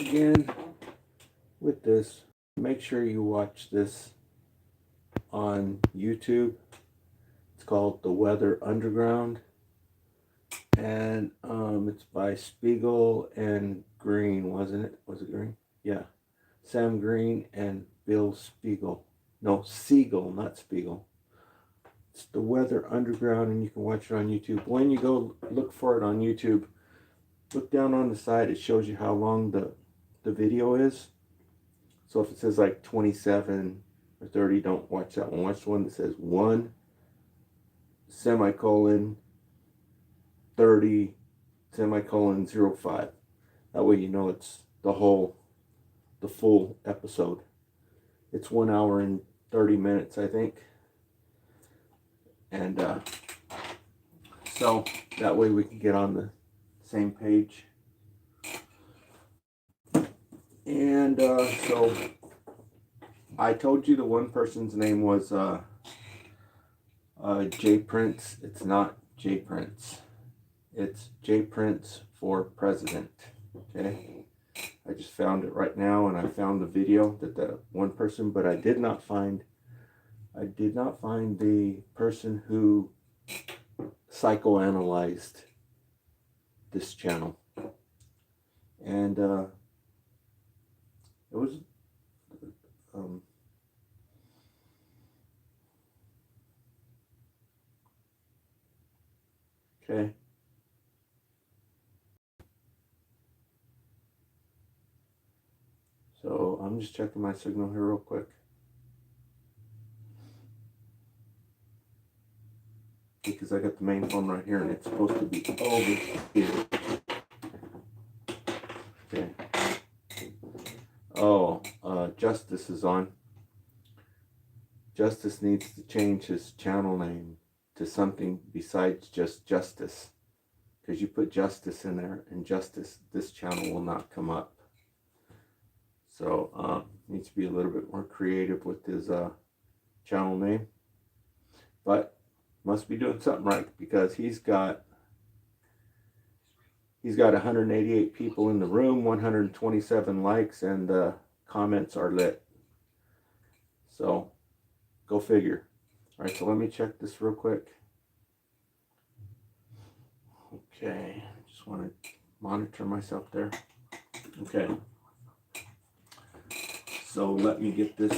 again with this. Make sure you watch this on YouTube. It's called The Weather Underground, and it's by Spiegel and Green, wasn't it? Was it Green? Yeah, Sam Green and Bill Spiegel. No, Siegel, not Spiegel. It's The Weather Underground, and you can watch it on YouTube. When you go look for it on YouTube, look down on the side. It shows you how long the video is. So if it says like 27 or 30, don't watch that one. Watch the one that says 1 semicolon 30 semicolon 05. That way you know it's the full episode. It's 1 hour and 30 minutes, I think. And so that way we can get on the same page. And so I told you the one person's name was J Prince. It's not J Prince. It's J Prince for President. Okay. I just found it right now, and I found the video that the one person, but I did not find the person who psychoanalyzed this channel. And it was okay. So I'm just checking my signal here real quick. Because I got the main phone right here and it's supposed to be over here. Okay. Oh, Justice is on. Justice needs to change his channel name to something besides just Justice. Because you put Justice in there and Justice, this channel will not come up. So, needs to be a little bit more creative with his channel name. But must be doing something right, because he's got 188 people in the room, 127 likes, and the comments are lit. So go figure. All right, so let me check this real quick. Okay, just want to monitor myself there. Okay, so let me get this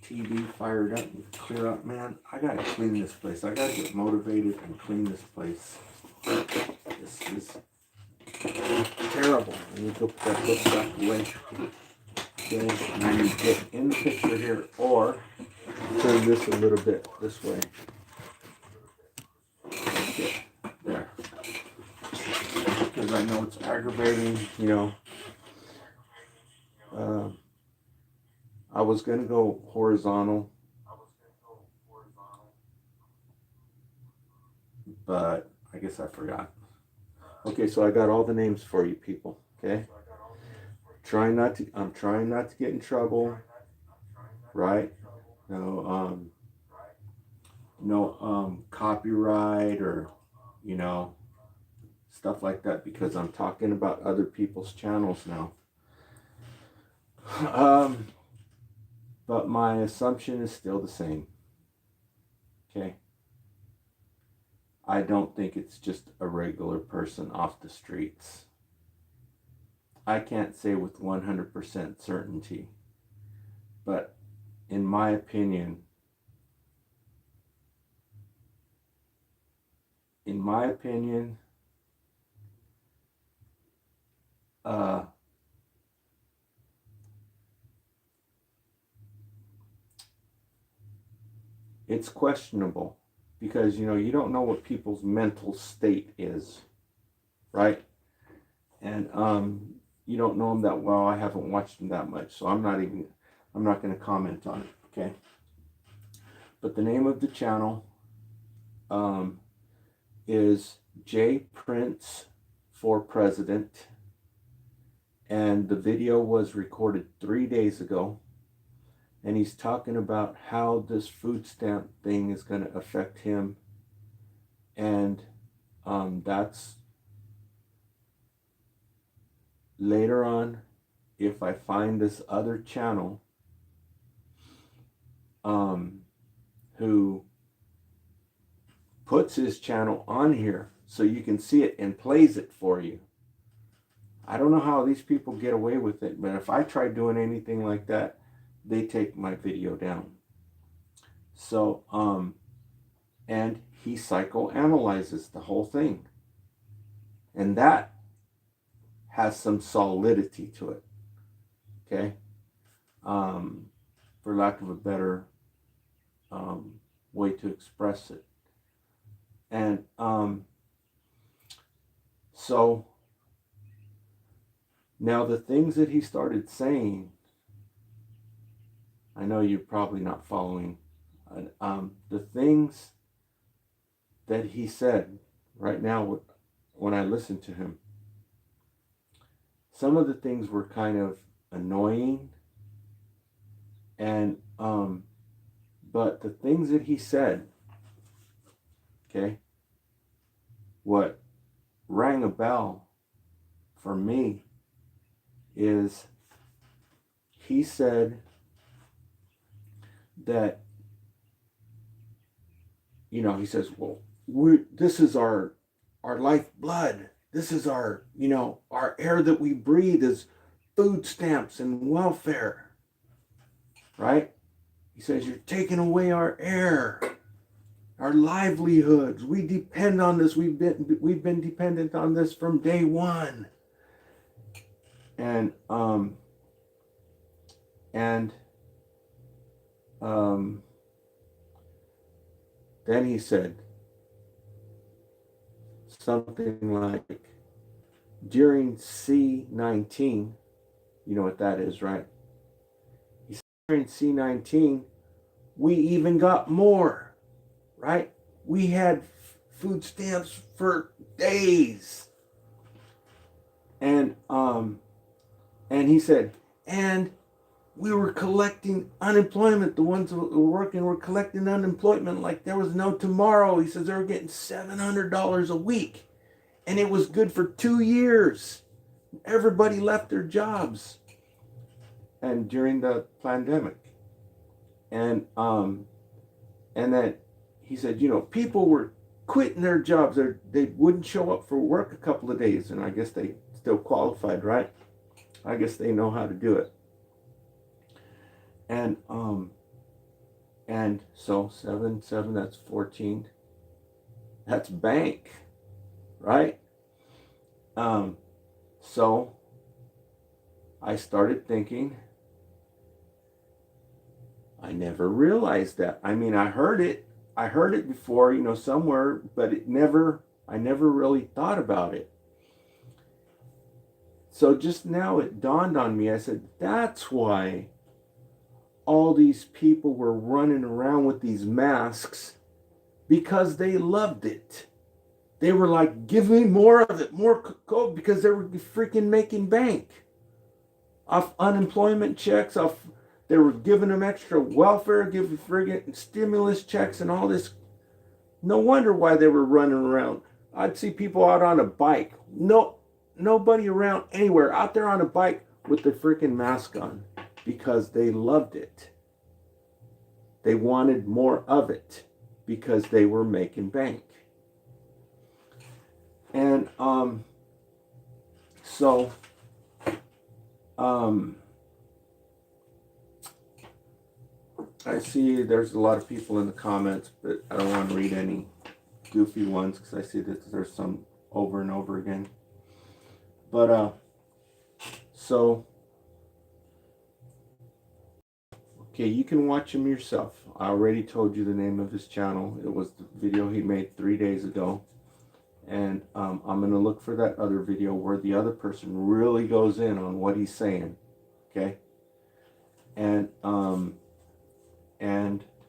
TV fired up and clear up. Man, I gotta clean this place. I gotta get motivated and clean this place. This is terrible. I need to put that book back away. Okay, and I need to get in the picture here, or turn this a little bit this way. Okay, there. Because I know it's aggravating, you know. I was going to go horizontal, but I guess I forgot. Okay, so I got all the names for you people, okay? I'm trying not to get in trouble, right? No, copyright or, you know, stuff like that, because I'm talking about other people's channels now. But my assumption is still the same. Okay. I don't think it's just a regular person off the streets. I can't say with 100% certainty, but in my opinion, it's questionable, because, you know, you don't know what people's mental state is, right? And you don't know them that well. I haven't watched them that much, so I'm not going to comment on it, okay? But the name of the channel is J Prince for President, and the video was recorded 3 days ago. And he's talking about how this food stamp thing is going to affect him. And that's later on if I find this other channel who puts his channel on here so you can see it and plays it for you. I don't know how these people get away with it, but if I try doing anything like that, they take my video down. So, and he psychoanalyzes the whole thing. And that has some solidity to it. Okay? For lack of a better way to express it. And so now the things that he started saying, I know you're probably not following. The things that he said right now when I listened to him, some of the things were kind of annoying, and but the things that he said, okay, what rang a bell for me is he said that, you know, he says, well, this is our lifeblood. This is our, you know, our air that we breathe is food stamps and welfare, right? He says, you're taking away our air, our livelihoods. We depend on this. We've been dependent on this from day one. And then he said something like, during C-19, you know what that is, right? He said, during C-19, we even got more, right? We had food stamps for days. And he said, and we were collecting unemployment. The ones who were working were collecting unemployment like there was no tomorrow. He says they were getting $700 a week. And it was good for 2 years. Everybody left their jobs. And during the pandemic. And then he said, you know, people were quitting their jobs. They wouldn't show up for work a couple of days. And I guess they still qualified, right? I guess they know how to do it. And so 7, that's 14. That's bank, right? So I started thinking, I never realized that. I mean, I heard it before, you know, somewhere, but I never really thought about it. So just now it dawned on me. I said, that's why all these people were running around with these masks, because they loved it. They were like, give me more of it, more coke, because they were freaking making bank off unemployment checks, they were giving them extra welfare, giving friggin' stimulus checks and all this. No wonder why they were running around. I'd see people out on a bike. Nobody around anywhere, out there on a bike with their freaking mask on, because they loved it. They wanted more of it because they were making bank. And so I see there's a lot of people in the comments, but I don't want to read any goofy ones because I see that there's some over and over again. But so okay, you can watch him yourself. I already told you the name of his channel. It was the video he made 3 days ago. And I'm going to look for that other video where the other person really goes in on what he's saying. Okay? And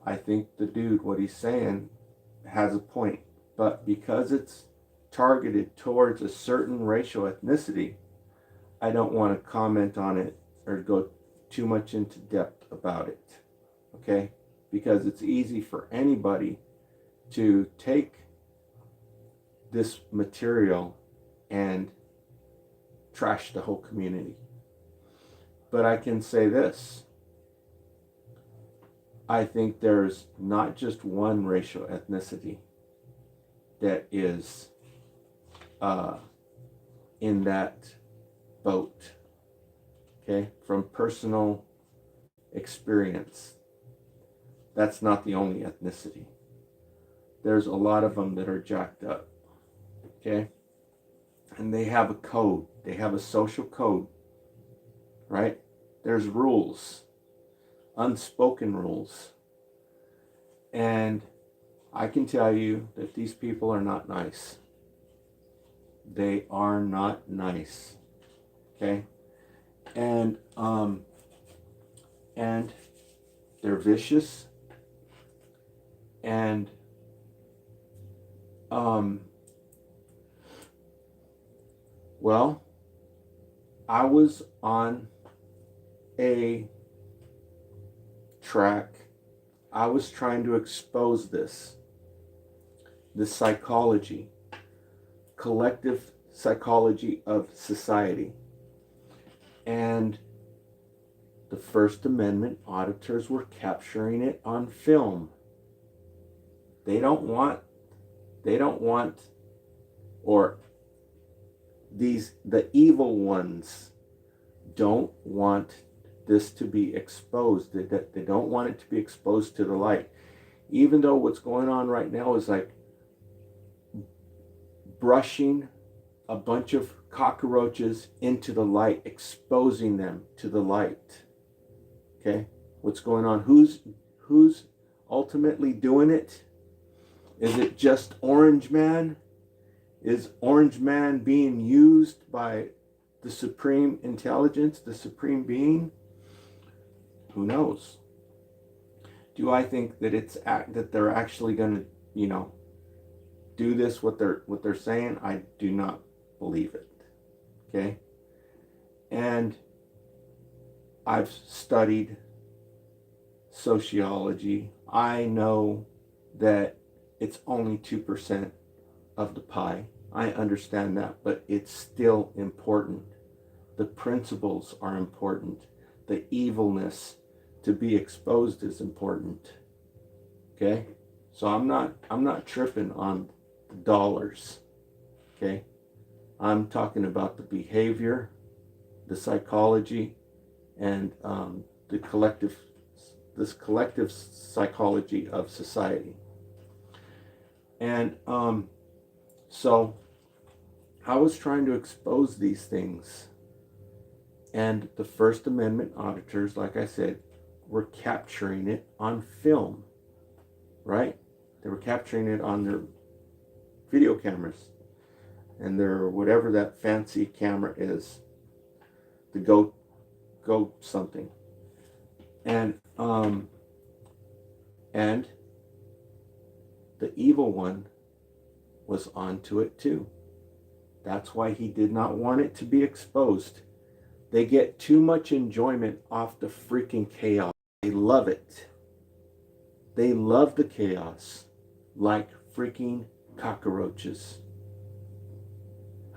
I think the dude, what he's saying, has a point. But because it's targeted towards a certain racial ethnicity, I don't want to comment on it or go too much into depth about it. Okay? Because it's easy for anybody to take this material and trash the whole community. But I can say this. I think there's not just one racial ethnicity that is in that boat. Okay? From personal experience, that's not the only ethnicity. There's a lot of them that are jacked up. Okay? And they have a code. They have a social code. Right? There's rules. Unspoken rules. And I can tell you that these people are not nice. They are not nice. Okay? And they're vicious. And well, I was on a track. I was trying to expose this psychology, collective psychology of society. And the First Amendment auditors were capturing it on film. They don't want, or the evil ones don't want this to be exposed. They don't want it to be exposed to the light. Even though what's going on right now is like brushing a bunch of cockroaches into the light, exposing them to the light. Okay? What's going on? Who's ultimately doing it? Is it just Orange Man? Is Orange Man being used by the supreme intelligence, the supreme being? Who knows? Do I think that that they're actually going to, do this what they're saying? I do not believe it. Okay? And I've studied sociology. I know that it's only 2% of the pie. I understand that, but it's still important. The principles are important. The evilness to be exposed is important. Okay? So I'm not tripping on the dollars. Okay? I'm talking about the behavior, the psychology, and this collective psychology of society. And so I was trying to expose these things. And the First Amendment auditors, like I said, were capturing it on film, right? They were capturing it on their video cameras and their whatever that fancy camera is, the Go something. And the evil one was onto it too. That's why he did not want it to be exposed. They get too much enjoyment off the freaking chaos. They love it. They love the chaos like freaking cockroaches.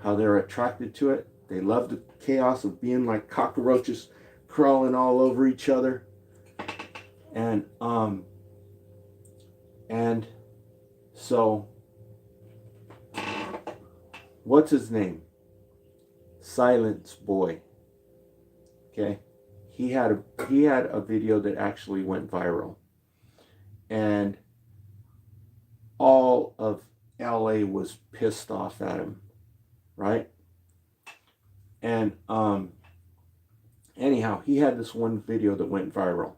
How they're attracted to it. They love the chaos of being like cockroaches crawling all over each other. And so what's his name? Silence Boy. Okay, he had a video that actually went viral, and all of LA was pissed off at him, right? And anyhow, he had this one video that went viral,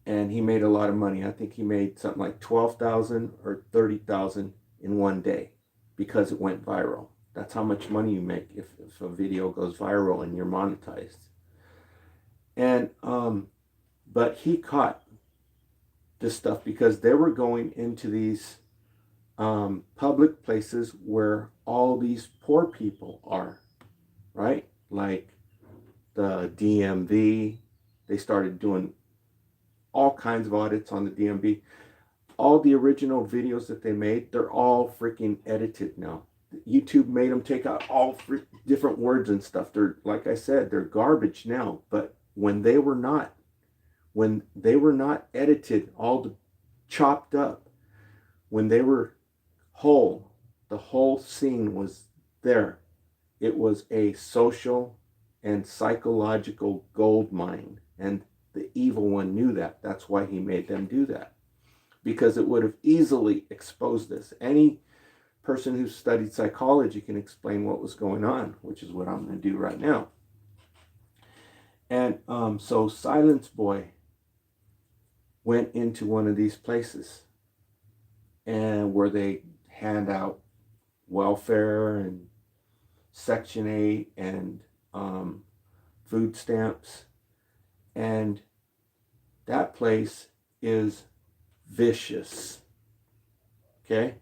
and he made a lot of money. I think he made something like 12,000 or 30,000 in one day because it went viral. That's how much money you make if a video goes viral and you're monetized. And but he caught this stuff because they were going into these public places where all these poor people are, right? Like the DMV. They started doing all kinds of audits on the DMV. All the original videos that they made, they're all freaking edited now. YouTube made them take out all different words and stuff. They're, like I said, they're garbage now. But when they were not edited, all chopped up, when they were whole, the whole scene was there. It was a social and psychological gold mine. And the evil one knew that. That's why he made them do that. Because it would have easily exposed this. Any person who studied psychology can explain what was going on, which is what I'm going to do right now. And so Silence Boy went into one of these places, and where they hand out welfare and Section 8 and food stamps. And that place is vicious. Okay?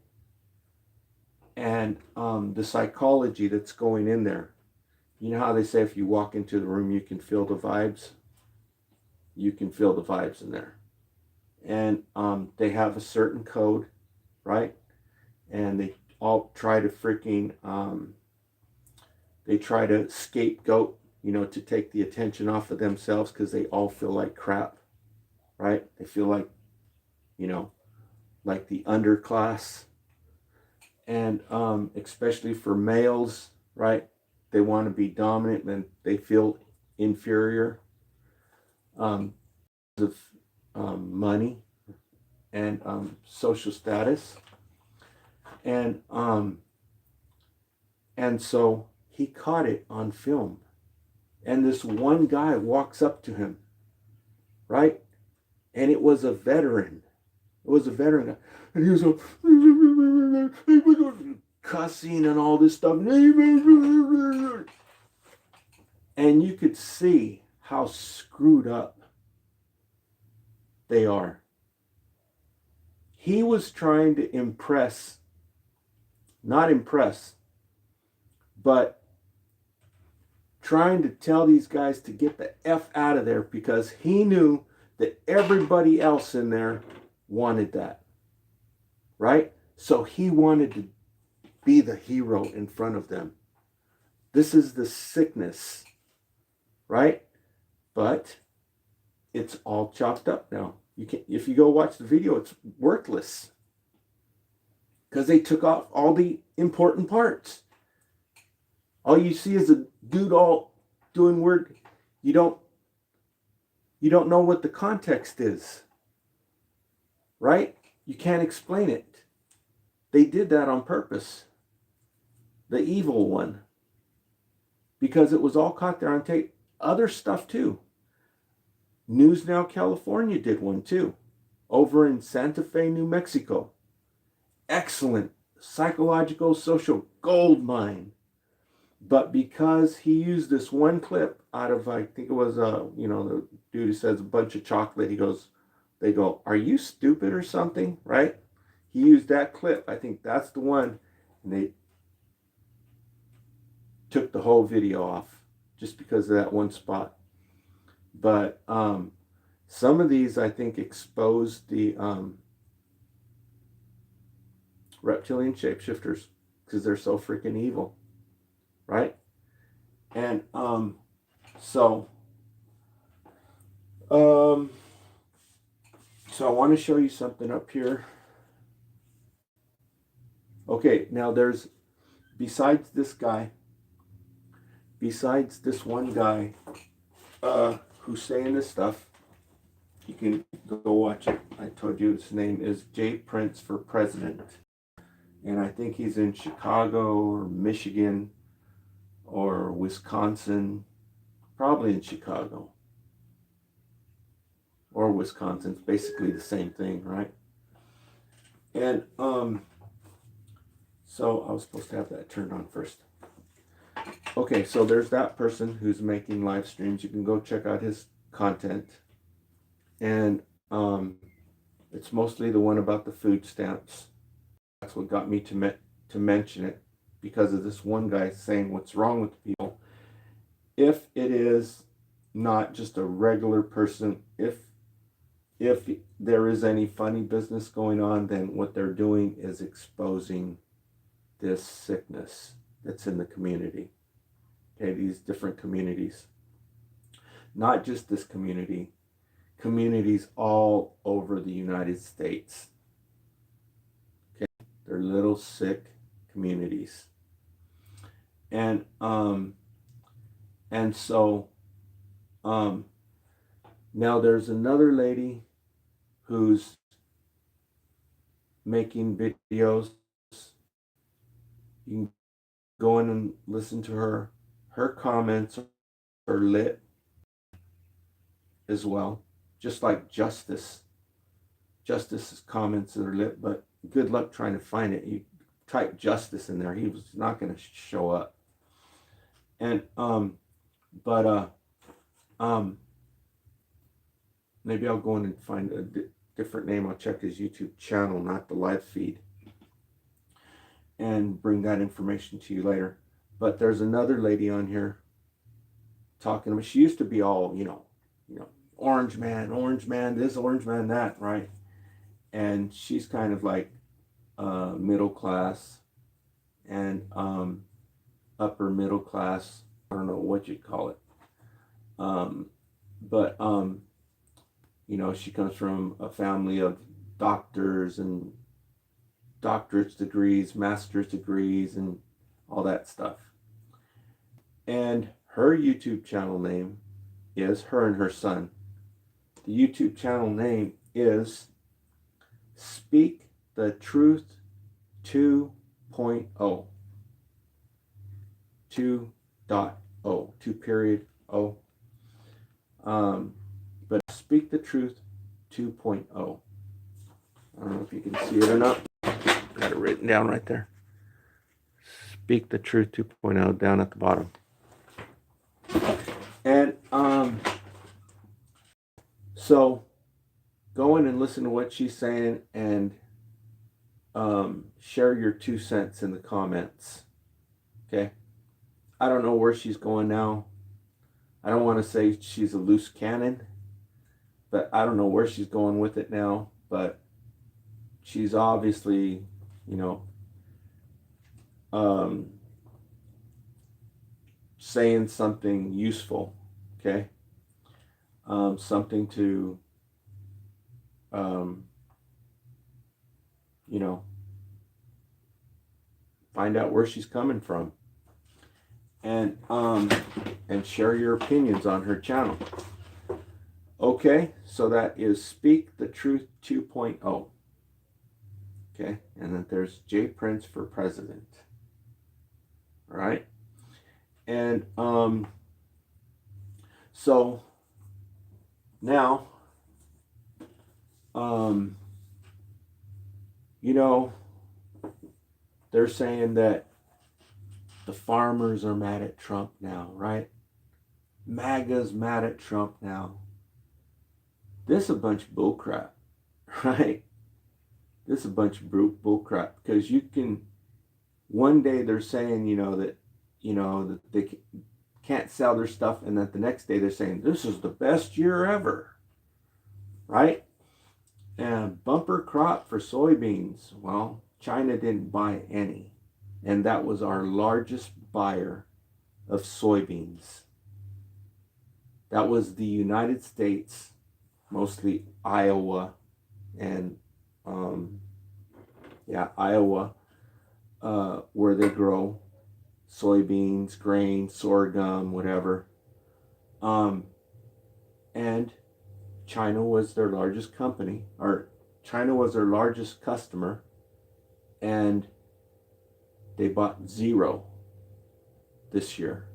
And the psychology that's going in there. You know how they say if you walk into the room, you can feel the vibes? You can feel the vibes in there. And they have a certain code, right? And they all try to freaking, they try to scapegoat, you know, to take the attention off of themselves, because they all feel like crap, right? They feel like, you know, like the underclass. And especially for males, right? They want to be dominant and they feel inferior of money and social status. And so he caught it on film. And this one guy walks up to him, right? And it was a veteran. It was a veteran guy. And he was like, cussing and all this stuff. And you could see how screwed up they are. He was trying to not impress, but trying to tell these guys to get the F out of there, because he knew that everybody else in there wanted that, right? So he wanted to be the hero in front of them. This is the sickness, right? But it's all chopped up now. You can, if you go watch the video, it's worthless, because they took off all the important parts. All you see is a dude all doing weird. You don't know what the context is, right? You can't explain it. They did that on purpose. The evil one. Because it was all caught there on tape. Other stuff too. News Now California did one too. Over in Santa Fe, New Mexico. Excellent psychological social gold mine. But because he used this one clip out of, I think it was, the dude who says a bunch of chocolate, they go, are you stupid or something, right? He used that clip. I think that's the one. And they took the whole video off just because of that one spot. But some of these, I think, exposed the reptilian shapeshifters, because they're so freaking evil, right? And so I want to show you something up here. Okay, now there's, besides this one guy who's saying this stuff, you can go watch it. I told you his name is Jay Prince for President. And I think he's in Chicago or Michigan or Wisconsin, probably in Chicago or Wisconsin. It's basically the same thing, right? And so I was supposed to have that turned on first. Okay, so there's that person who's making live streams. You can go check out his content. And it's mostly the one about the food stamps. That's what got me to mention it, because of this one guy saying what's wrong with people. If it is not just a regular person, if there is any funny business going on, then what they're doing is exposing this sickness that's in the community. Okay, these different communities. Not just this community, communities all over the United States. Okay, they're little sick communities. And so now there's another lady who's making videos. You can go in and listen to her. Her comments are lit as well, just like Justice's comments are lit, but good luck trying to find it. You type Justice in there, he was not going to show up. And maybe I'll go in and find a different name. I'll check his YouTube channel, not the live feed, and bring that information to you later. But there's another lady on here talking about, she used to be all, orange man, this, orange man, that, right? And she's kind of like middle class and upper middle class. I don't know what you'd call it. But she comes from a family of doctors and doctorate degrees, master's degrees, and all that stuff. And her YouTube channel name is, her and her son, the YouTube channel name is Speak the Truth 2.0. 2.0, 2.0. But Speak the Truth 2.0. I don't know if you can see it or not. Got it written down right there. Speak the Truth 2.0 down at the bottom. And so go in and listen to what she's saying and share your 2 cents in the comments. Okay? I don't know where she's going now. I don't want to say she's a loose cannon, but I don't know where she's going with it now. But she's obviously, saying something useful, okay? Something to, find out where she's coming from, and share your opinions on her channel. Okay, so that is Speak the Truth 2.0. Okay, and then there's J Prince for president. All right, and so now they're saying that the farmers are mad at Trump now, right? MAGA's mad at Trump now. This is a bunch of bullcrap, right? This is a bunch of bullcrap, because you can, one day they're saying, that they can't sell their stuff, and then the next day they're saying, this is the best year ever, right? And bumper crop for soybeans. Well, China didn't buy any, and that was our largest buyer of soybeans. That was the United States, mostly Iowa, and Iowa, where they grow soybeans, grain, sorghum, whatever. And China was their largest company, or China was their largest customer, and they bought 0 this year,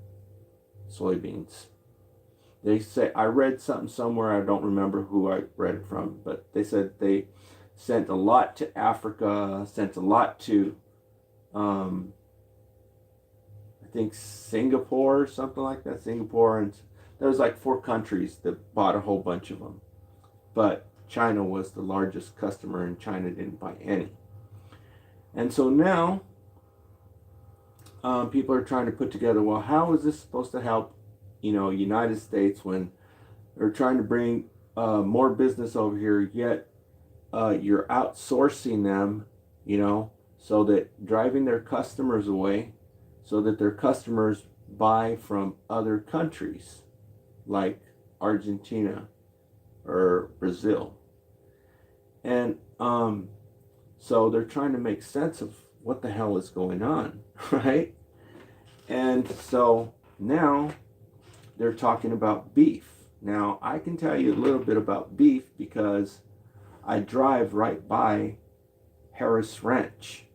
soybeans. They say, I read something somewhere, I don't remember who I read it from, but they said they sent a lot to Africa, sent a lot to, I think Singapore or something like that. Singapore, and there was like 4 countries that bought a whole bunch of them. But China was the largest customer, and China didn't buy any. And so now people are trying to put together, well, how is this supposed to help, United States, when they're trying to bring more business over here, yet you're outsourcing them, so that driving their customers away so that their customers buy from other countries like Argentina or Brazil. And so they're trying to make sense of what the hell is going on, right? And so now they're talking about beef. Now, I can tell you a little bit about beef because I drive right by Harris Ranch.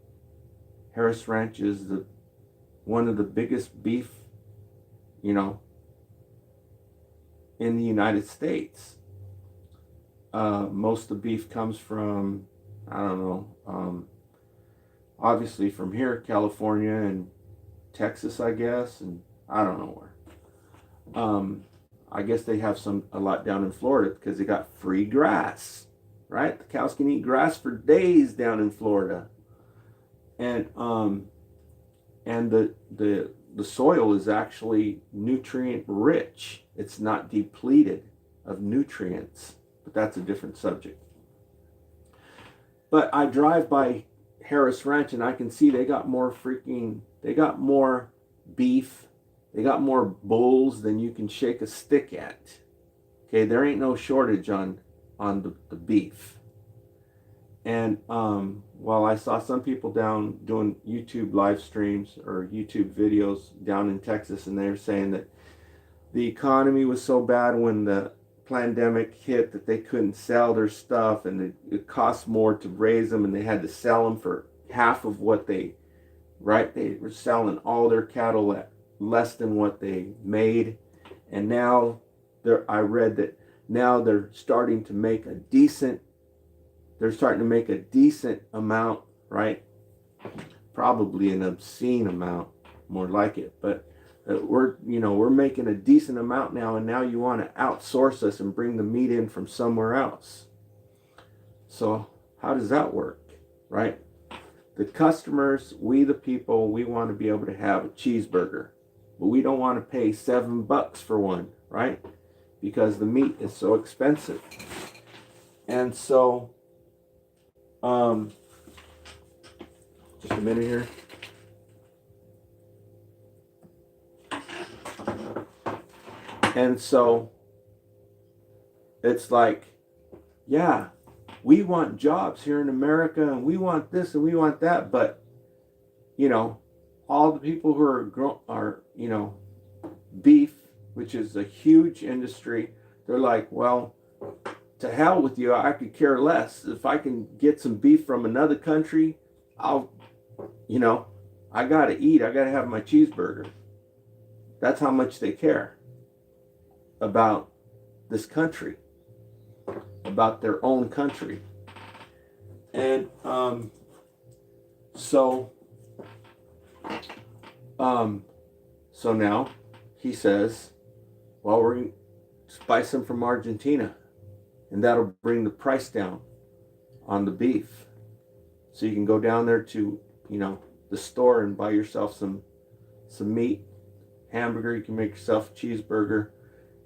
Harris Ranch is one of the biggest beef, in the United States. Most of the beef comes from, I don't know, obviously from here, California and Texas, I guess, and I don't know where. I guess they have a lot down in Florida because they got free grass, right? The cows can eat grass for days down in Florida, and the soil is actually nutrient rich. It's not depleted of nutrients, but that's a different subject. But I drive by Harris Ranch and I can see they got more beef, they got more bulls than you can shake a stick at. Okay, there ain't no shortage on the beef. And while I saw some people down doing YouTube live streams or YouTube videos down in Texas, and they were saying that the economy was so bad when the pandemic hit that they couldn't sell their stuff, and it cost more to raise them, and they had to sell them for half of what they were selling all their cattle at less than what they made. And now I read that now they're starting to make a decent amount, right? Probably an obscene amount, more like it, but we're making a decent amount now, and now you want to outsource us and bring the meat in from somewhere else. So how does that work, right? The customers, we the people, we want to be able to have a cheeseburger, but we don't want to pay $7 for one, right? Because the meat is so expensive. And so, just a minute here. And so it's like, yeah, we want jobs here in America, and we want this and we want that, but all the people who are beef, which is a huge industry, they're like, well, to hell with you, I could care less. If I can get some beef from another country, I gotta eat, I gotta have my cheeseburger. That's how much they care about this country, about their own country. And so now he says, well, we're going to buy some from Argentina, and that'll bring the price down on the beef. So you can go down there to, the store and buy yourself some meat, hamburger. You can make yourself a cheeseburger.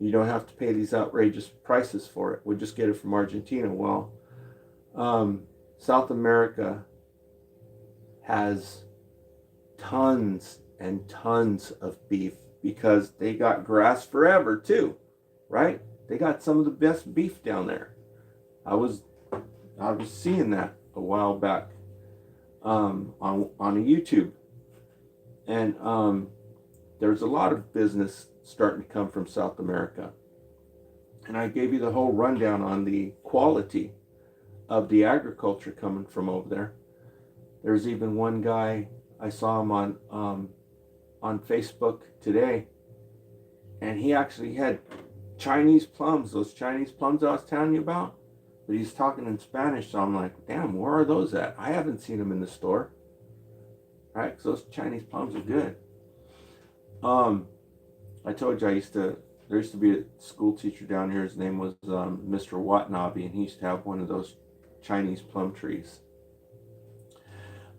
You don't have to pay these outrageous prices for it. We'll just get it from Argentina. Well, South America has tons and tons of beef because they got grass forever too, right? They got some of the best beef down there. I was seeing that a while back on a YouTube, and there's a lot of business starting to come from South America. And I gave you the whole rundown on the quality of the agriculture coming from over there. There's even one guy, I saw him on Facebook today, and he actually had Chinese plums, those Chinese plums I was telling you about, but he's talking in Spanish, so I'm like, damn, where are those at? I haven't seen them in the store, right? Because those Chinese plums are good. I told you there used to be a school teacher down here. His name was Mr. Watanabe, and he used to have one of those Chinese plum trees.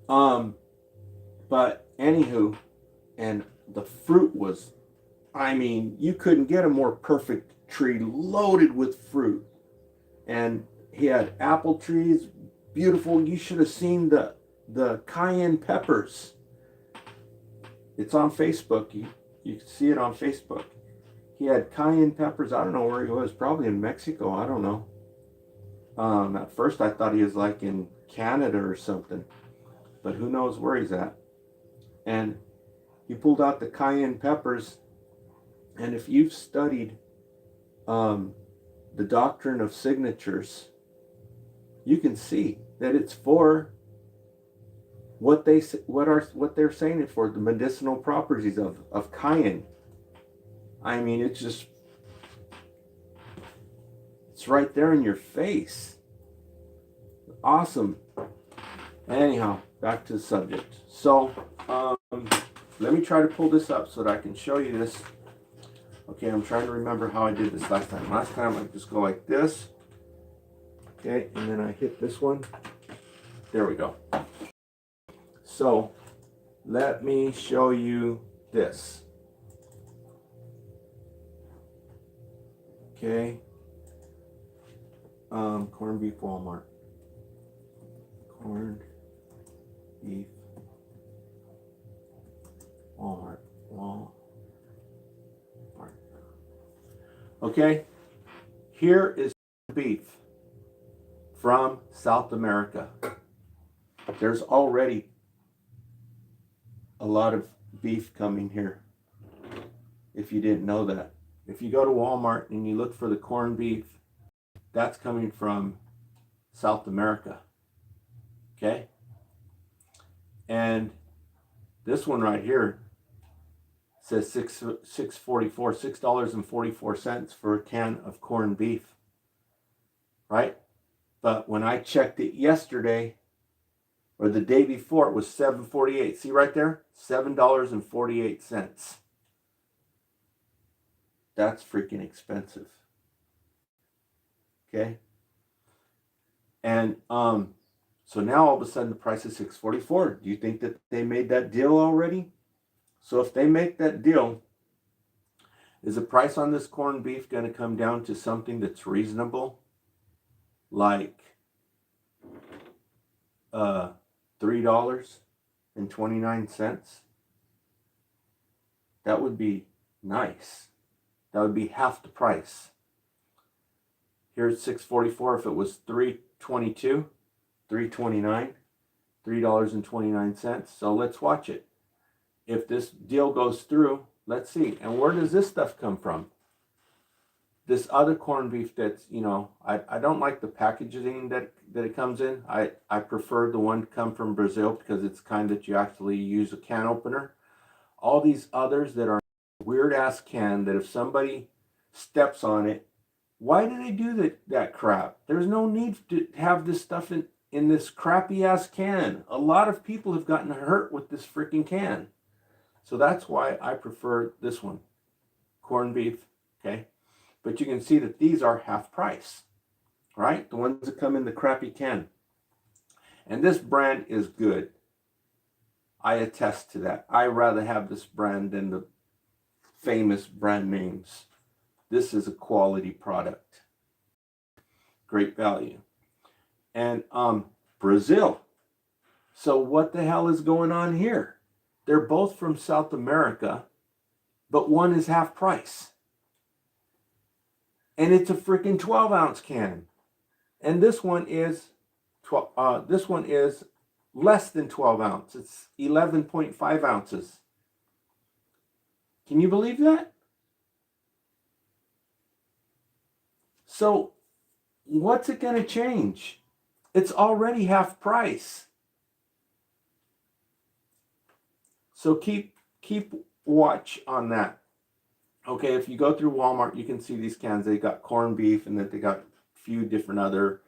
But anywho, and the fruit was, you couldn't get a more perfect tree loaded with fruit. And he had apple trees, beautiful. You should have seen the cayenne peppers. It's on Facebook. You can see it on Facebook. He had cayenne peppers. I don't know where he was. Probably in Mexico. I don't know. At first I thought he was like in Canada or something, but who knows where he's at. And he pulled out the cayenne peppers, and if you've studied the doctrine of signatures, you can see that it's for what they're saying it for, the medicinal properties of cayenne. I mean, it's right there in your face. Awesome. Anyhow, back to the subject. So, let me try to pull this up so that I can show you this. Okay, I'm trying to remember how I did this last time. Last time I just go like this. Okay, and then I hit this one. There we go. So, let me show you this. Okay. Corned beef Walmart. Corned beef Walmart. Okay. Here is beef from South America. There's already a lot of beef coming here, if you didn't know that. If you go to Walmart and you look for the corned beef, that's coming from South America. Okay? And this one right here says $6.44 for a can of corned beef. Right? But when I checked it yesterday, or the day before, it was $7.48. See right there? $7.48. That's freaking expensive. Okay? And so now all of a sudden the price is $6.44. Do you think that they made that deal already? So if they make that deal, is the price on this corned beef going to come down to something that's reasonable? Like $3.29? That would be nice. That would be half the price. Here's $6.44. If it was $3.22, $3.29, $3.29. So let's watch it. If this deal goes through, let's see. And where does this stuff come from? This other corned beef that's, you know, I don't like the packaging that it comes in. I prefer the one to come from Brazil because it's kind that you actually use a can opener. All these others that are weird ass can that if somebody steps on it, why do they do that crap? There's no need to have this stuff in this crappy ass can. A lot of people have gotten hurt with this freaking can. So that's why I prefer this one. Corned beef, okay? But you can see that these are half price, right? The ones that come in the crappy can. And this brand is good. I attest to that. I rather have this brand than the famous brand names. This is a quality product. Great value. And Brazil. So what the hell is going on here? They're both from South America, but one is half price. And it's a freaking 12-ounce can. And this one is less than 12 ounce. It's 11.5 ounces. Can you believe that? So what's it going to change? It's already half price. So keep watch on that. Okay, if you go through Walmart, you can see these cans. They got corned beef, and then they got a few different other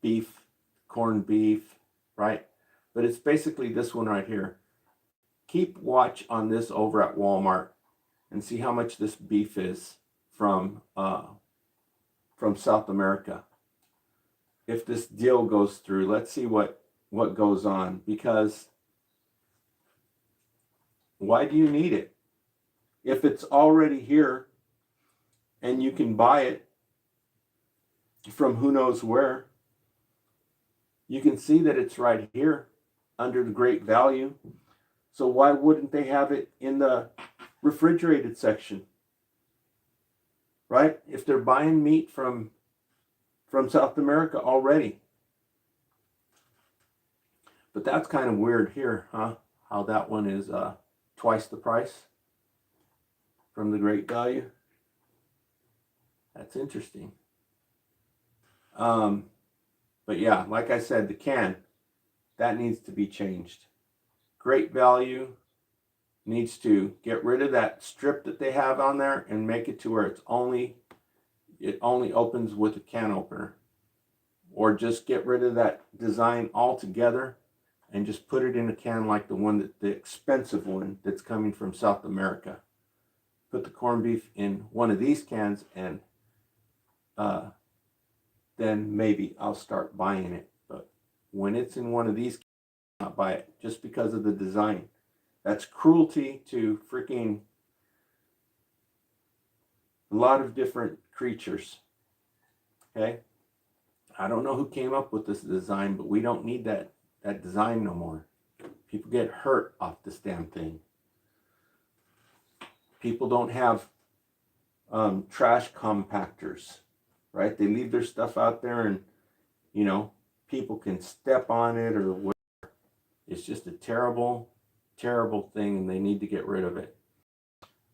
beef, corned beef, right? But it's basically this one right here. Keep watch on this over at Walmart and see how much this beef is from South America. If this deal goes through, let's see what goes on, because why do you need it? If it's already here and you can buy it from who knows where, you can see that it's right here. under the great value. So why wouldn't they have it in the refrigerated section? Right? If they're buying meat from South America already. But that's kind of weird here, huh? How that one is twice the price from the great value. That's interesting. But yeah, like I said, the can, that needs to be changed. Great value needs to get rid of that strip that they have on there and make it to where it only opens with a can opener. Or just get rid of that design altogether and just put it in a can like the expensive one that's coming from South America. Put the corned beef in one of these cans, and then maybe I'll start buying it. But when it's in one of these, I'll not buy it just because of the design. That's cruelty to freaking a lot of different creatures. Okay? I don't know who came up with this design, but we don't need that design no more. People get hurt off this damn thing. People don't have trash compactors, right? They leave their stuff out there, and you know, people can step on it or whatever. It's just a terrible, terrible thing, and they need to get rid of it.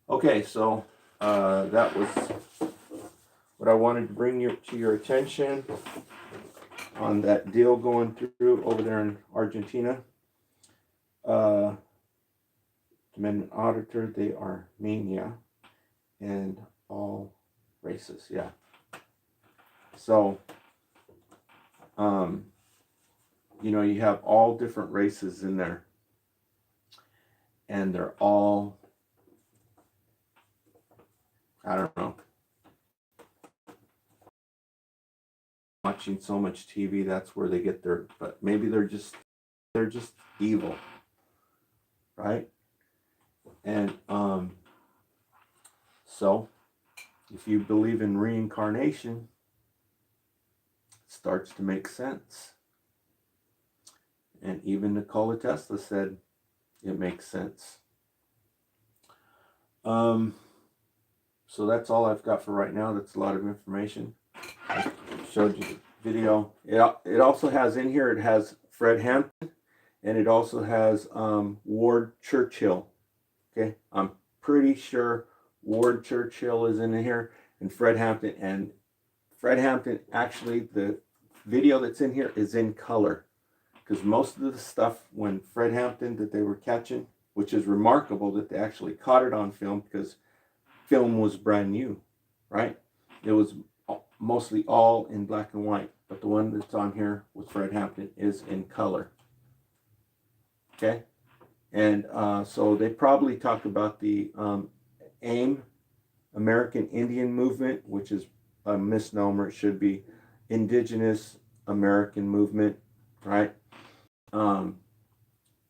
Okay, so that was what I wanted to bring to your attention on that deal going through over there in Argentina. Amendment auditor, they are mania and all races, yeah. So, you know, you have all different races in there, and they're all, I don't know, watching so much TV, that's where they get their, but maybe they're just evil, right? And so if you believe in reincarnation, it starts to make sense. And even Nikola Tesla said it makes sense. So that's all I've got for right now. That's a lot of information. I showed you the video. It also has in here, it has Fred Hampton, and it also has Ward Churchill. Okay, I'm pretty sure Ward Churchill is in here, and Fred Hampton. And Fred Hampton, actually, the video that's in here is in color, because most of the stuff when Fred Hampton that they were catching, which is remarkable that they actually caught it on film, because film was brand new, right? It was mostly all in black and white, but the one that's on here with Fred Hampton is in color. Okay, and so they probably talk about the AIM, American Indian Movement, which is a misnomer. It should be Indigenous American Movement, right?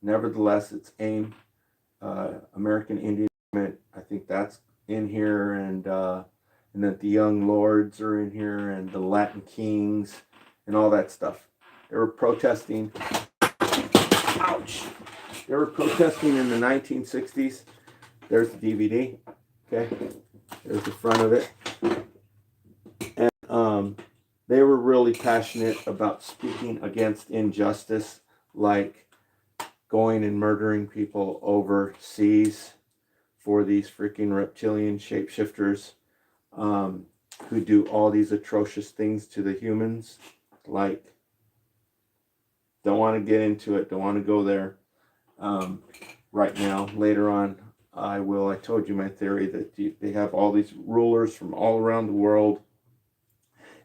Nevertheless, it's AIM, American Indian Movement. I think that's in here, and that the Young Lords are in here, and the Latin Kings, and all that stuff. They were protesting. Ouch! They were protesting in the 1960s. There's the DVD. Okay, there's the front of it, and they were really passionate about speaking against injustice, like going and murdering people overseas for these freaking reptilian shapeshifters who do all these atrocious things to the humans. Like, don't want to get into it, don't want to go there right now. Later on, I will. I told you my theory that they have all these rulers from all around the world,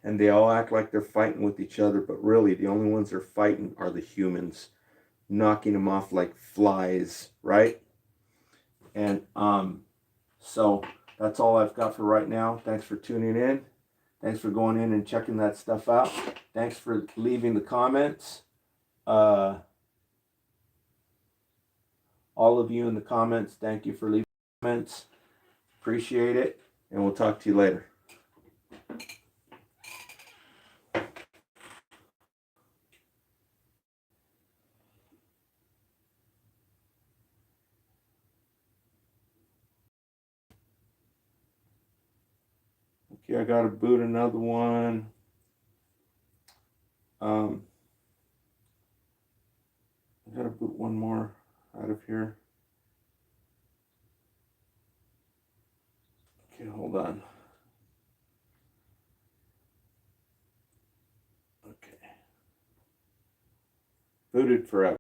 and they all act like they're fighting with each other, but really the only ones they're fighting are the humans, knocking them off like flies, right? And so that's all I've got for right now. Thanks for tuning in. Thanks for going in and checking that stuff out. Thanks for leaving the comments. All of you in the comments, thank you for leaving comments. Appreciate it, and we'll talk to you later. I gotta boot another one. I gotta boot one more out of here. Okay, hold on. Okay. Booted forever.